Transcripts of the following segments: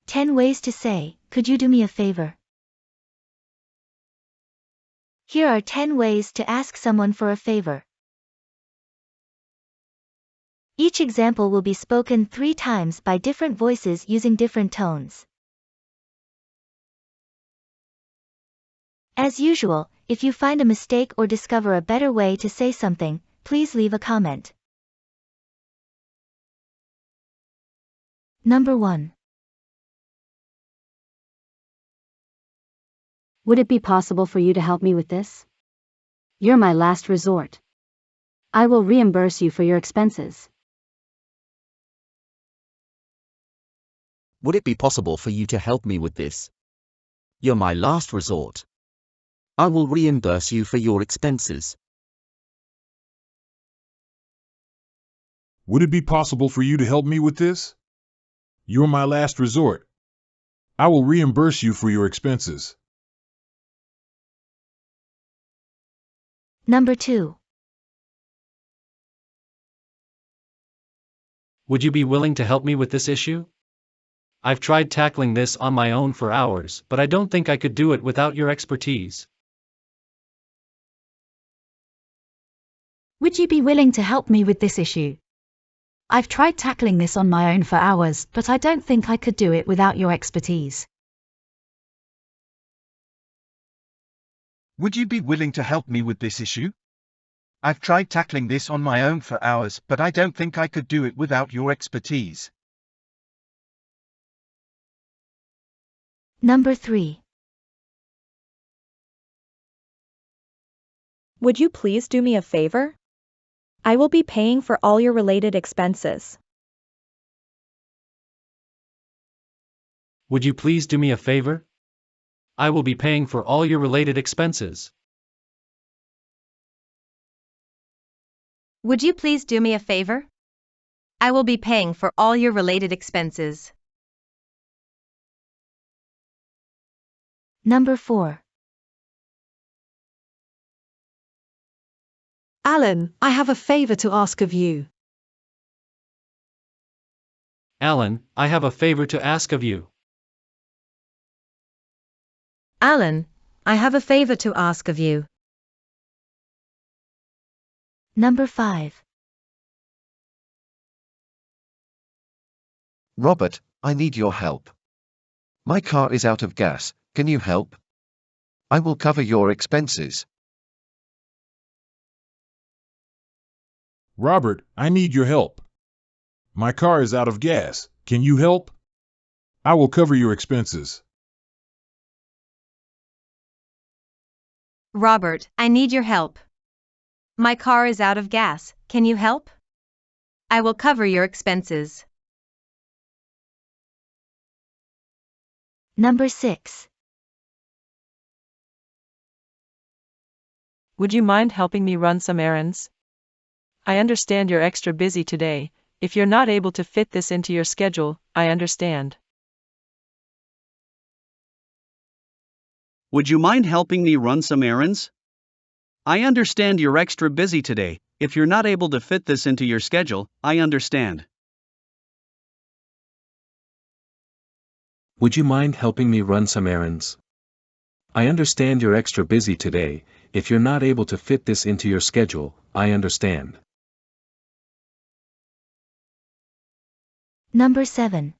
10 ways to say, "Could you do me a favor?" Here are 10 ways to ask someone for a favor. Each example will be spoken 3 times by different voices using different tones. As usual, if you find a mistake or discover a better way to say something, please leave a comment. Number 1. Would it be possible for you to help me with this? You're my last resort. I will reimburse you for your expenses. Would it be possible for you to help me with this? You're my last resort. I will reimburse you for your expenses. Would it be possible for you to help me with this? You're my last resort. I will reimburse you for your expenses. Number 2. Would you be willing to help me with this issue? I've tried tackling this on my own for hours, but I don't think I could do it without your expertise. Would you be willing to help me with this issue? I've tried tackling this on my own for hours, but I don't think I could do it without your expertise. Would you be willing to help me with this issue? I've tried tackling this on my own for hours, but I don't think I could do it without your expertise. Number 3. Would you please do me a favor? I will be paying for all your related expenses. Would you please do me a favor? I will be paying for all your related expenses. Would you please do me a favor? I will be paying for all your related expenses. Number 4. Alan, I have a favor to ask of you. Alan, I have a favor to ask of you. Alan, I have a favor to ask of you. Number 5. Robert, I need your help. My car is out of gas, can you help? I will cover your expenses. Robert, I need your help. My car is out of gas. Can you help? I will cover your expenses. Robert, I need your help. My car is out of gas. Can you help? I will cover your expenses. Number 6. Would you mind helping me run some errands? I understand you're extra busy today. If you're not able to fit this into your schedule, I understand. Would you mind helping me run some errands? I understand you're extra busy today. If you're not able to fit this into your schedule, I understand. Would you mind helping me run some errands? I understand you're extra busy today. If you're not able to fit this into your schedule, I understand. Number 7.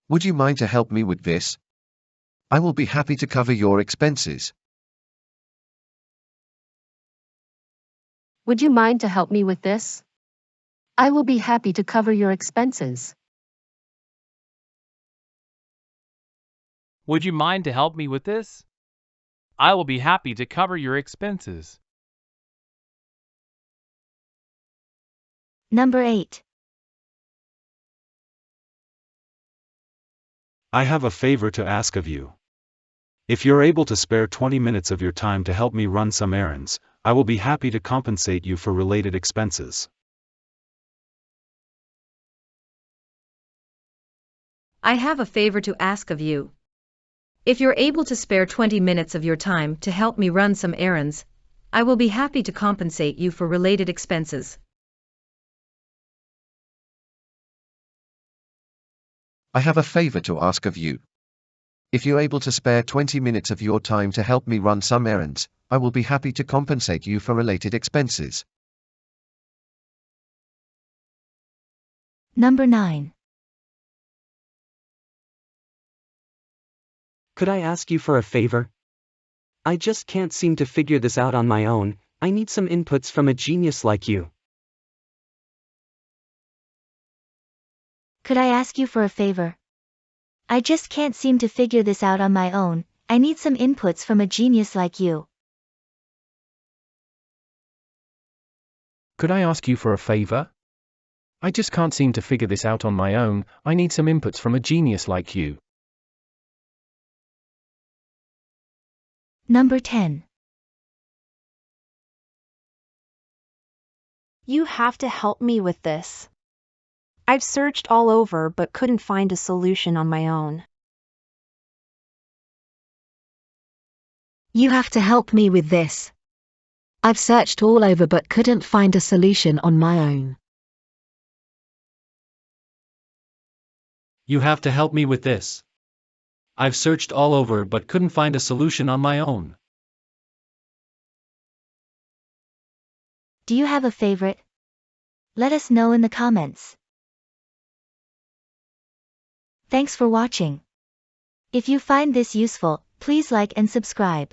Would you mind to help me with this? I will be happy to cover your expenses. Would you mind to help me with this? I will be happy to cover your expenses. Would you mind to help me with this? I will be happy to cover your expenses. Number 8. I have a favor to ask of you. If you're able to spare 20 minutes of your time to help me run some errands, I will be happy to compensate you for related expenses. I have a favor to ask of you. If you're able to spare 20 minutes of your time to help me run some errands, I will be happy to compensate you for related expenses. I have a favor to ask of you. If you're able to spare 20 minutes of your time to help me run some errands, I will be happy to compensate you for related expenses. Number 9. Could I ask you for a favor? I just can't seem to figure this out on my own. I need some inputs from a genius like you. Could I ask you for a favor? I just can't seem to figure this out on my own. I need some inputs from a genius like you. Could I ask you for a favor? I just can't seem to figure this out on my own. I need some inputs from a genius like you. Number 10. You have to help me with this. I've searched all over but couldn't find a solution on my own. You have to help me with this. I've searched all over but couldn't find a solution on my own. You have to help me with this. I've searched all over but couldn't find a solution on my own. Do you have a favorite? Let us know in the comments. Thanks for watching. If you find this useful, please like and subscribe.